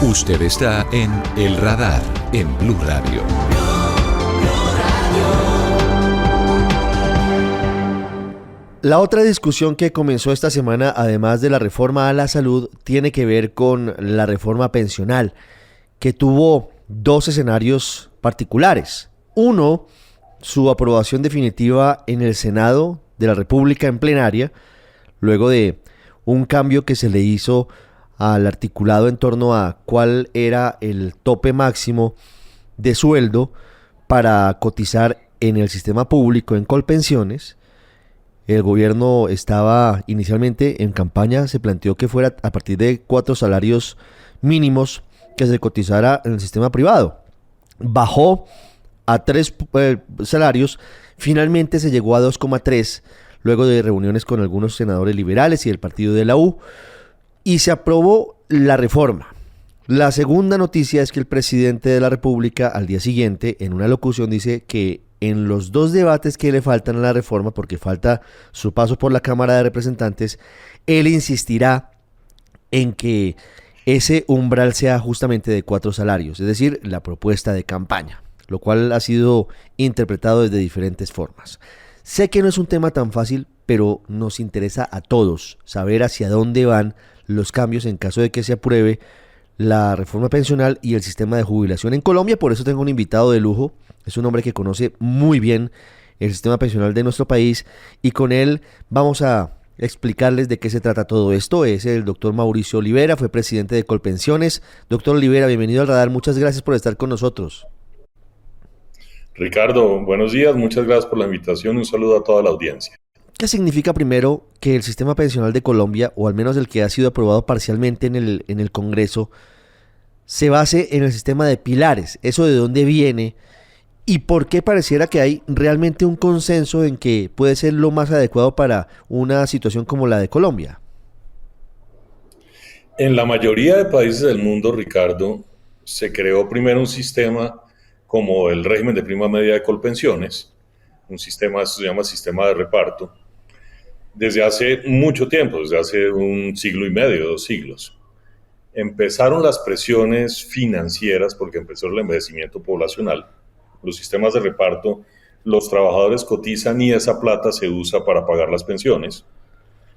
Usted está en El Radar, en Blue Radio. La otra discusión que comenzó esta semana, además de la reforma a la salud, tiene que ver con la reforma pensional, que tuvo dos escenarios particulares. Uno, su aprobación definitiva en el Senado de la República en plenaria, luego de un cambio que se le hizo al articulado en torno a cuál era el tope máximo de sueldo para cotizar en el sistema público en Colpensiones. El gobierno estaba inicialmente en campaña, se planteó que fuera a partir de 4 salarios mínimos que se cotizara en el sistema privado. Bajó a 3 salarios, finalmente se llegó a 2,3 luego de reuniones con algunos senadores liberales y del partido de la U, y se aprobó la reforma. La segunda noticia es que el presidente de la República al día siguiente, en una locución, dice que en los 2 debates que le faltan a la reforma, porque falta su paso por la Cámara de Representantes, él insistirá en que ese umbral sea justamente de 4 salarios, es decir, la propuesta de campaña, lo cual ha sido interpretado desde diferentes formas. Sé que no es un tema tan fácil, pero nos interesa a todos saber hacia dónde van los cambios en caso de que se apruebe la reforma pensional y el sistema de jubilación en Colombia. Por eso tengo un invitado de lujo. Es un hombre que conoce muy bien el sistema pensional de nuestro país y con él vamos a explicarles de qué se trata todo esto. Es el doctor Mauricio Olivera, fue presidente de Colpensiones. Doctor Olivera, bienvenido al Radar. Muchas gracias por estar con nosotros. Ricardo, buenos días. Muchas gracias por la invitación y un saludo a toda la audiencia. ¿Qué significa primero que el sistema pensional de Colombia, o al menos el que ha sido aprobado parcialmente en el Congreso, se base en el sistema de pilares? ¿Eso de dónde viene? ¿Y por qué pareciera que hay realmente un consenso en que puede ser lo más adecuado para una situación como la de Colombia? En la mayoría de países del mundo, Ricardo, se creó primero un sistema como el régimen de prima media de Colpensiones, un sistema, se llama sistema de reparto, desde hace mucho tiempo, desde hace 1 siglo y medio, 2 siglos. Empezaron las presiones financieras porque empezó el envejecimiento poblacional. Los sistemas de reparto, los trabajadores cotizan y esa plata se usa para pagar las pensiones.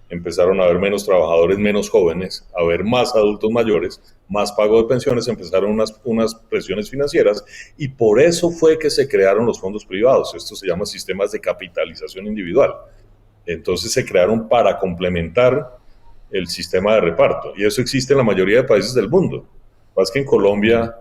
Empezaron a haber menos trabajadores, menos jóvenes, a haber más adultos mayores, más pago de pensiones, empezaron unas presiones financieras y por eso fue que se crearon los fondos privados. Esto se llama sistemas de capitalización individual. Entonces se crearon para complementar el sistema de reparto y eso existe en la mayoría de países del mundo. Lo que pasa es que en Colombia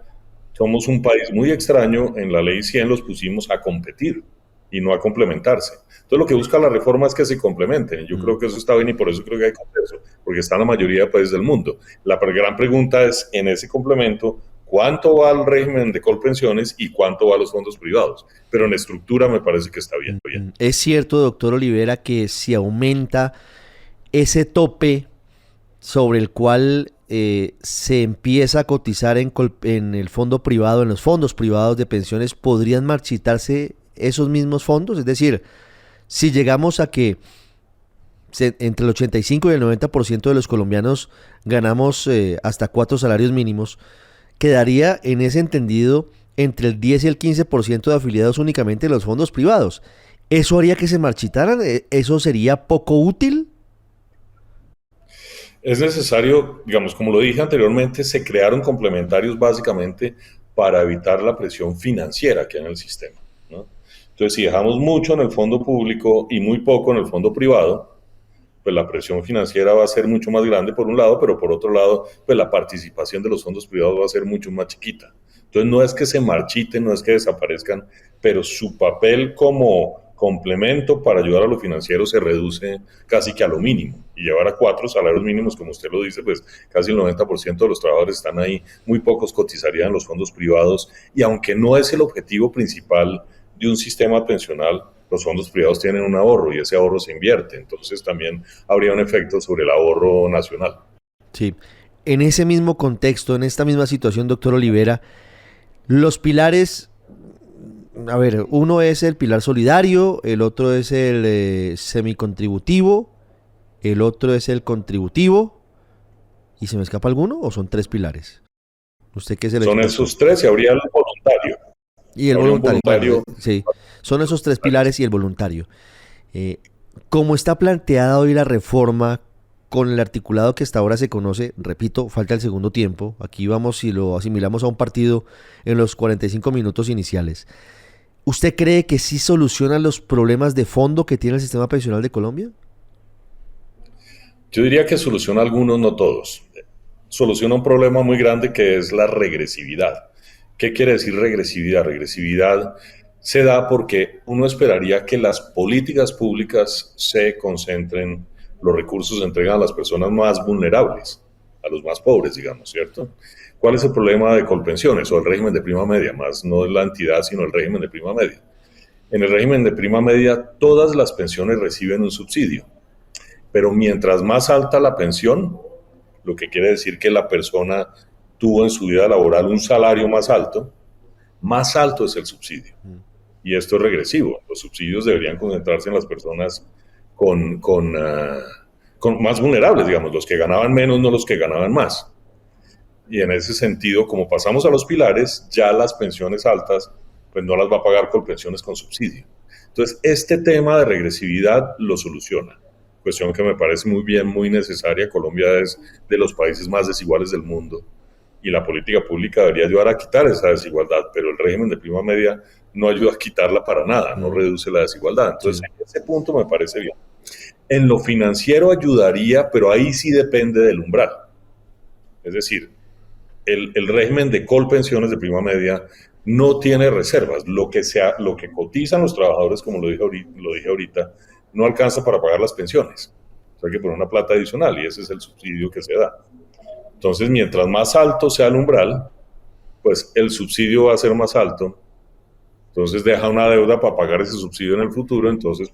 somos un país muy extraño, en la ley 100 los pusimos a competir y no a complementarse. Entonces lo que busca la reforma es que se complementen. Yo creo que eso está bien y por eso creo que hay consenso, porque está en la mayoría de países del mundo. La gran pregunta es, en ese complemento, ¿cuánto va al régimen de Colpensiones y cuánto va a los fondos privados? Pero en estructura me parece que está bien. Es cierto, doctor Olivera, que si aumenta ese tope sobre el cual se empieza a cotizar en el fondo privado, en los fondos privados de pensiones, ¿podrían marchitarse esos mismos fondos? Es decir, si llegamos a que entre el 85 y el 90% de los colombianos ganamos hasta 4 salarios mínimos, quedaría en ese entendido entre el 10 y el 15% de afiliados únicamente en los fondos privados. ¿Eso haría que se marchitaran? ¿Eso sería poco útil? Es necesario, digamos, como lo dije anteriormente, se crearon complementarios básicamente para evitar la presión financiera que hay en el sistema, ¿no? Entonces, si dejamos mucho en el fondo público y muy poco en el fondo privado, pues la presión financiera va a ser mucho más grande por un lado, pero por otro lado, pues la participación de los fondos privados va a ser mucho más chiquita. Entonces, no es que se marchiten, no es que desaparezcan, pero su papel como complemento para ayudar a los financieros se reduce casi que a lo mínimo. Y llevar a 4 salarios mínimos, como usted lo dice, pues casi el 90% de los trabajadores están ahí, muy pocos cotizarían en los fondos privados. Y aunque no es el objetivo principal de un sistema pensional, los fondos privados tienen un ahorro y ese ahorro se invierte. Entonces también habría un efecto sobre el ahorro nacional. Sí. En ese mismo contexto, en esta misma situación, doctor Olivera, los pilares, a ver, uno es el pilar solidario, el otro es el semicontributivo, el otro es el contributivo, ¿y se me escapa alguno o son 3 pilares? Usted que es el Son experto. esos tres y habría el voluntario. Y el Habría un voluntario, bueno, voluntario. sí, son esos tres pilares y el voluntario. Eh, como está planteada hoy la reforma, con el articulado que hasta ahora se conoce, repito, falta el segundo tiempo, aquí vamos si lo asimilamos a un partido en los 45 minutos iniciales. ¿Usted cree que sí soluciona los problemas de fondo que tiene el sistema pensional de Colombia? Yo diría que soluciona algunos, no todos. Soluciona un problema muy grande que es la regresividad. ¿Qué quiere decir regresividad? Regresividad se da porque uno esperaría que las políticas públicas se concentren, los recursos se entregan a las personas más vulnerables, a los más pobres, digamos, ¿cierto? ¿Cuál es el problema de Colpensiones o el régimen de prima media? Más no es la entidad, sino el régimen de prima media. En el régimen de prima media, todas las pensiones reciben un subsidio, pero mientras más alta la pensión, lo que quiere decir que la persona tuvo en su vida laboral un salario más alto es el subsidio. Y esto es regresivo. Los subsidios deberían concentrarse en las personas con más vulnerables, digamos, los que ganaban menos, no los que ganaban más. Y en ese sentido, como pasamos a los pilares, ya las pensiones altas, pues no las va a pagar Colpensiones con subsidio. Entonces, este tema de regresividad lo soluciona. Cuestión que me parece muy bien, muy necesaria. Colombia es de los países más desiguales del mundo y la política pública debería ayudar a quitar esa desigualdad, pero el régimen de prima media no ayuda a quitarla para nada, no reduce la desigualdad. Entonces, en ese punto me parece bien. En lo financiero ayudaría, pero ahí sí depende del umbral. Es decir, el régimen de Colpensiones de prima media no tiene reservas. Lo que cotizan los trabajadores, como lo dije ahorita, no alcanza para pagar las pensiones. O sea, hay que poner una plata adicional y ese es el subsidio que se da. Entonces, mientras más alto sea el umbral, pues el subsidio va a ser más alto. Entonces deja una deuda para pagar ese subsidio en el futuro, entonces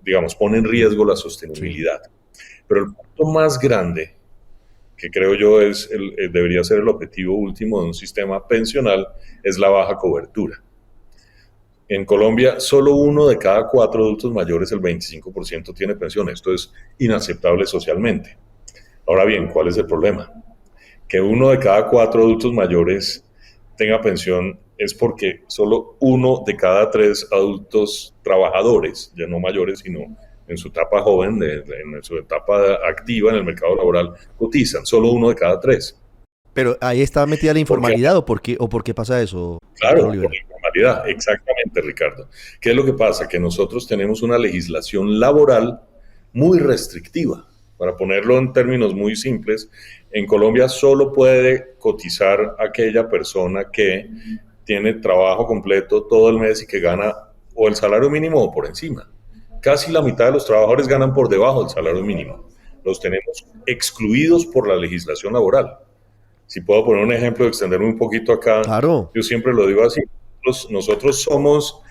digamos, pone en riesgo la sostenibilidad. Sí. Pero el punto más grande, que creo yo debería ser el objetivo último de un sistema pensional, es la baja cobertura. En Colombia, solo 1 de cada 4 adultos mayores, el 25%, tiene pensión. Esto es inaceptable socialmente. Ahora bien, ¿cuál es el problema? Que 1 de cada 4 adultos mayores tenga pensión es porque solo 1 de cada 3 adultos trabajadores, ya no mayores, sino en su etapa joven, en su etapa activa en el mercado laboral, cotizan. Solo 1 de cada 3. Pero ahí está metida la informalidad, ¿o por qué pasa eso? Claro, por la informalidad, exactamente, Ricardo. ¿Qué es lo que pasa? Que nosotros tenemos una legislación laboral muy restrictiva. Para ponerlo en términos muy simples, en Colombia solo puede cotizar aquella persona que tiene trabajo completo todo el mes y que gana o el salario mínimo o por encima. Casi la mitad de los trabajadores ganan por debajo del salario mínimo. Los tenemos excluidos por la legislación laboral. Si puedo poner un ejemplo, extenderme un poquito acá, claro. Yo siempre lo digo así, nosotros somos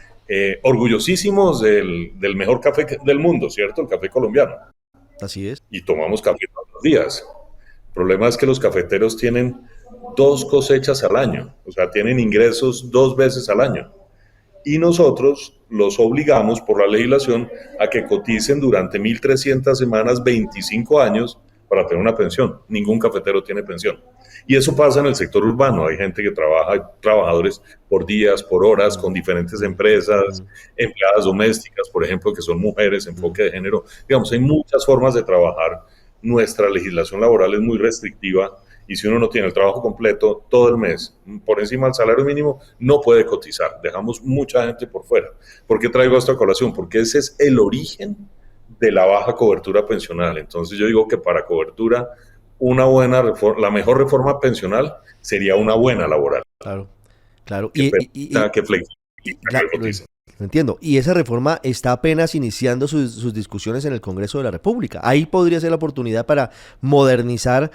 orgullosísimos del mejor café del mundo, ¿cierto? El café colombiano. Así es. Y tomamos café todos los días. El problema es que los cafeteros tienen 2 cosechas al año, o sea, tienen ingresos 2 veces al año. Y nosotros los obligamos por la legislación a que coticen durante 1.300 semanas, 25 años, para tener una pensión. Ningún cafetero tiene pensión. Y eso pasa en el sector urbano. Hay gente que trabaja, hay trabajadores por días, por horas, con diferentes empresas, empleadas domésticas, por ejemplo, que son mujeres, enfoque de género. Digamos, hay muchas formas de trabajar. Nuestra legislación laboral es muy restrictiva y si uno no tiene el trabajo completo todo el mes, por encima del salario mínimo, no puede cotizar. Dejamos mucha gente por fuera. ¿Por qué traigo esto a colación? Porque ese es el origen de la baja cobertura pensional. Entonces yo digo que para cobertura, una buena reforma, la mejor reforma pensional sería una buena laboral. Claro, claro. Que flexibilice. Lo entiendo. Y esa reforma está apenas iniciando sus discusiones en el Congreso de la República. Ahí podría ser la oportunidad para modernizar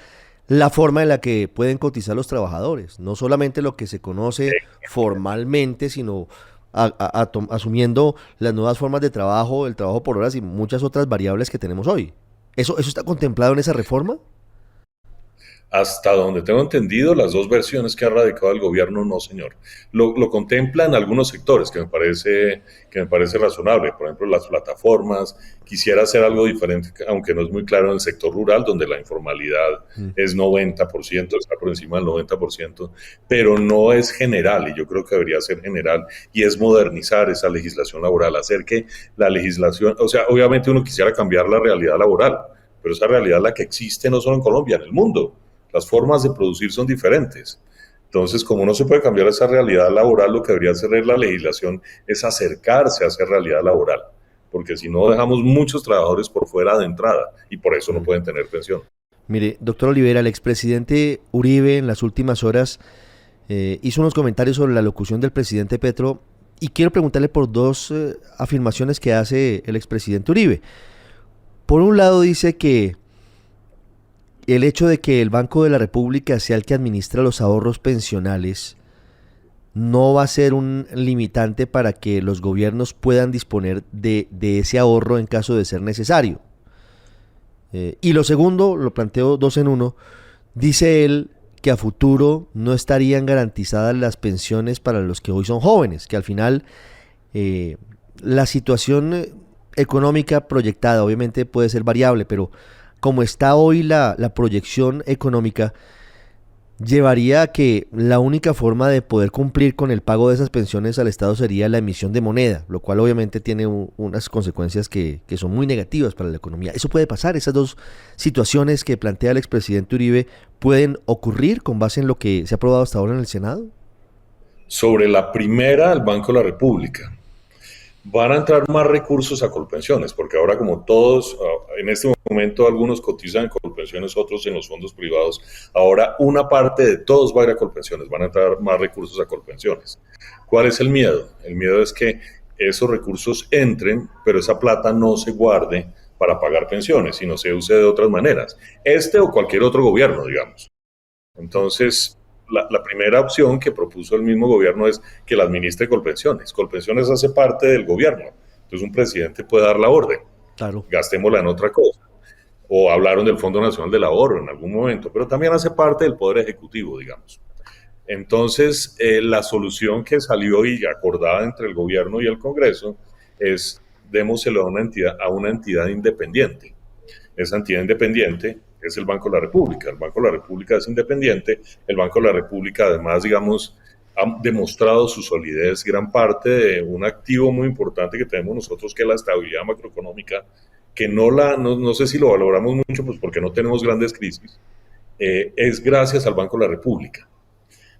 la forma en la que pueden cotizar los trabajadores. No solamente lo que se conoce formalmente, sino asumiendo las nuevas formas de trabajo, el trabajo por horas y muchas otras variables que tenemos hoy. ¿Eso está contemplado en esa reforma? Hasta donde tengo entendido, las dos versiones que ha radicado el gobierno, no, señor. Lo contemplan algunos sectores que me parece razonable. Por ejemplo, las plataformas. Quisiera hacer algo diferente, aunque no es muy claro en el sector rural, donde la informalidad es 90%, está por encima del 90%, pero no es general, y yo creo que debería ser general, y es modernizar esa legislación laboral, hacer que la legislación, o sea, obviamente uno quisiera cambiar la realidad laboral, pero esa realidad es la que existe no solo en Colombia, en el mundo. Las formas de producir son diferentes. Entonces, como no se puede cambiar esa realidad laboral, lo que debería hacer la legislación es acercarse a esa realidad laboral, porque si no dejamos muchos trabajadores por fuera de entrada y por eso no pueden tener pensión. Mire, doctor Olivera, el expresidente Uribe en las últimas horas hizo unos comentarios sobre la locución del presidente Petro y quiero preguntarle por dos afirmaciones que hace el expresidente Uribe. Por un lado dice que el hecho de que el Banco de la República sea el que administra los ahorros pensionales no va a ser un limitante para que los gobiernos puedan disponer de ese ahorro en caso de ser necesario. Y lo segundo, lo planteo dos en uno, dice él que a futuro no estarían garantizadas las pensiones para los que hoy son jóvenes, que al final la situación económica proyectada obviamente puede ser variable, pero como está hoy la proyección económica, llevaría a que la única forma de poder cumplir con el pago de esas pensiones al Estado sería la emisión de moneda, lo cual obviamente tiene unas consecuencias que son muy negativas para la economía. ¿Eso puede pasar? ¿Esas dos situaciones que plantea el expresidente Uribe pueden ocurrir con base en lo que se ha aprobado hasta ahora en el Senado? Sobre la primera, el Banco de la República. Van a entrar más recursos a Colpensiones, porque ahora como todos, en este momento algunos cotizan en Colpensiones, otros en los fondos privados, ahora una parte de todos va a ir a Colpensiones, van a entrar más recursos a Colpensiones. ¿Cuál es el miedo? El miedo es que esos recursos entren, pero esa plata no se guarde para pagar pensiones, sino se use de otras maneras. Este o cualquier otro gobierno, digamos. Entonces, la primera opción que propuso el mismo gobierno es que la administre Colpensiones. Colpensiones hace parte del gobierno, entonces un presidente puede dar la orden, Claro. gastémosla en otra cosa. O hablaron del Fondo Nacional del Ahorro en algún momento, pero también hace parte del Poder Ejecutivo, digamos. Entonces, la solución que salió y acordada entre el gobierno y el Congreso es démoselo a una entidad independiente. Esa entidad independiente es el Banco de la República. El Banco de la República es independiente. El Banco de la República, además, digamos, ha demostrado su solidez, gran parte de un activo muy importante que tenemos nosotros, que es la estabilidad macroeconómica, que no sé si lo valoramos mucho, pues porque no tenemos grandes crisis, es gracias al Banco de la República.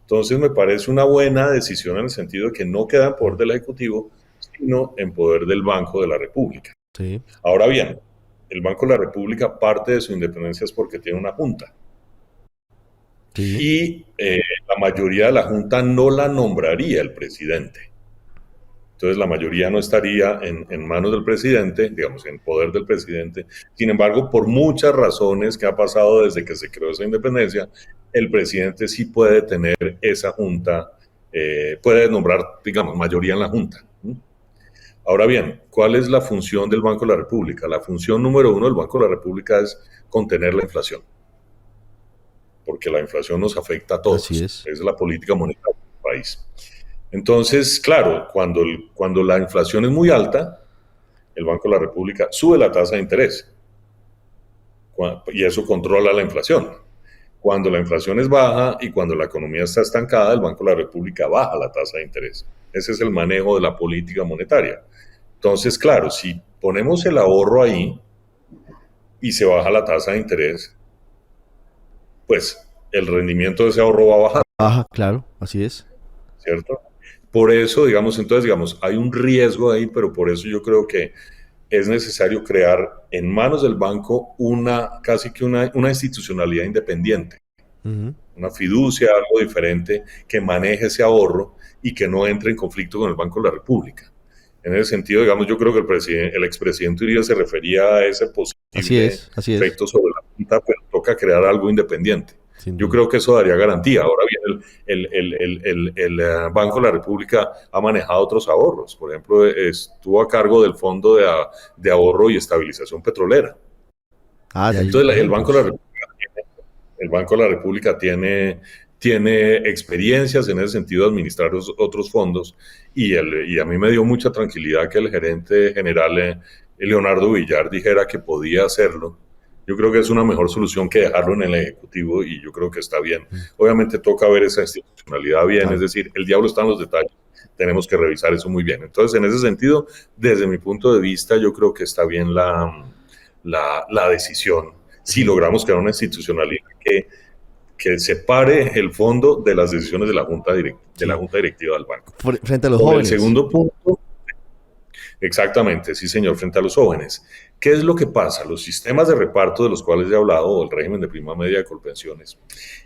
Entonces me parece una buena decisión en el sentido de que no queda en poder del Ejecutivo, sino en poder del Banco de la República. Sí. Ahora bien, el Banco de la República, parte de su independencia es porque tiene una junta. Sí. Y la mayoría de la junta no la nombraría el presidente. Entonces la mayoría no estaría en manos del presidente, digamos, en poder del presidente. Sin embargo, por muchas razones que ha pasado desde que se creó esa independencia, el presidente sí puede tener esa junta, puede nombrar, digamos, mayoría en la junta. Ahora bien, ¿cuál es la función del Banco de la República? La función número uno del Banco de la República es contener la inflación, porque la inflación nos afecta a todos. Así es. Es la política monetaria del país. Entonces, claro, cuando la inflación es muy alta, el Banco de la República sube la tasa de interés y eso controla la inflación. Cuando la inflación es baja y cuando la economía está estancada, el Banco de la República baja la tasa de interés. Ese es el manejo de la política monetaria. Entonces, claro, si ponemos el ahorro ahí y se baja la tasa de interés, pues el rendimiento de ese ahorro va a bajar. Baja, claro, así es. ¿Cierto? Por eso, digamos, hay un riesgo ahí, pero por eso yo creo que es necesario crear en manos del banco casi que una institucionalidad independiente, una fiducia, algo diferente, que maneje ese ahorro y que no entre en conflicto con el Banco de la República. En ese sentido, digamos, yo creo que el expresidente Uribe se refería a ese posible efecto sobre la Junta, pero toca crear algo independiente. Yo creo que eso daría garantía. Ahora bien, el Banco de la República ha manejado otros ahorros. Por ejemplo, estuvo a cargo del Fondo de Ahorro y Estabilización Petrolera. Entonces, el Banco de la República El Banco de la República tiene experiencias en ese sentido de administrar otros fondos y a mí me dio mucha tranquilidad que el gerente general Leonardo Villar dijera que podía hacerlo. Yo creo que es una mejor solución que dejarlo en el Ejecutivo y yo creo que está bien. Obviamente toca ver esa institucionalidad bien, es decir, el diablo está en los detalles, tenemos que revisar eso muy bien. Entonces, en ese sentido, desde mi punto de vista, yo creo que está bien la decisión. Si logramos crear una institucionalidad que separe el fondo de las decisiones de la Junta Directiva del banco. Frente a los jóvenes. El segundo punto, exactamente, sí señor, frente a los jóvenes. ¿Qué es lo que pasa? Los sistemas de reparto de los cuales he hablado, o el régimen de prima media de Colpensiones,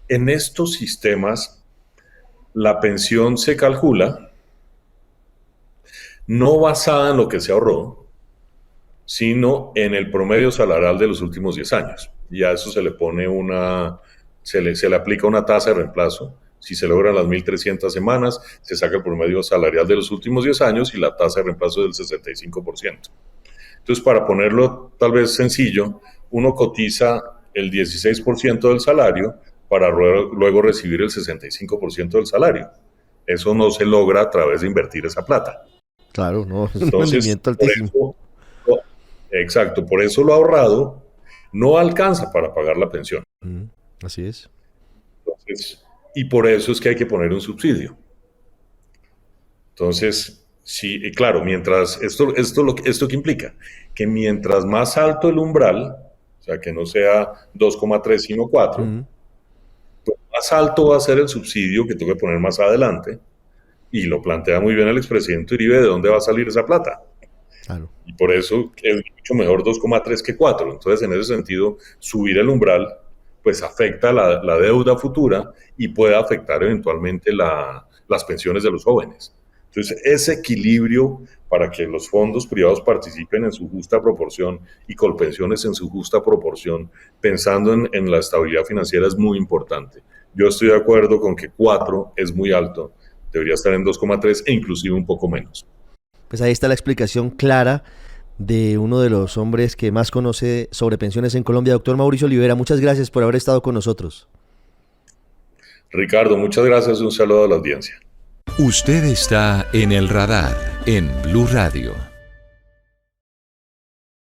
en estos sistemas la pensión se calcula no basada en lo que se ahorró, sino en el promedio salarial de los últimos 10 años. Y a eso se le pone se le aplica una tasa de reemplazo. Si se logran las 1.300 semanas, se saca el promedio salarial de los últimos 10 años y la tasa de reemplazo del 65%. Entonces, para ponerlo tal vez sencillo, uno cotiza el 16% del salario para luego recibir el 65% del salario. Eso no se logra a través de invertir esa plata. Claro, no, es un rendimiento altísimo. Exacto, por eso lo ahorrado no alcanza para pagar la pensión. Así es. Entonces, y por eso es que hay que poner un subsidio. Entonces, sí, claro, mientras esto que implica que mientras más alto el umbral, o sea, que no sea 2,3 sino 4, pues más alto va a ser el subsidio que tengo que poner más adelante, y lo plantea muy bien el expresidente Uribe, de dónde va a salir esa plata. Claro. Y por eso es mucho mejor 2,3 que 4. Entonces, en ese sentido, subir el umbral pues afecta la deuda futura y puede afectar eventualmente las pensiones de los jóvenes. Entonces, ese equilibrio para que los fondos privados participen en su justa proporción y Colpensiones en su justa proporción, pensando en la estabilidad financiera, es muy importante. Yo estoy de acuerdo con que 4 es muy alto, debería estar en 2,3 e inclusive un poco menos. Pues ahí está la explicación clara de uno de los hombres que más conoce sobre pensiones en Colombia, doctor Mauricio Olivera. Muchas gracias por haber estado con nosotros. Ricardo, muchas gracias y un saludo a la audiencia. Usted está en El Radar, en Blue Radio.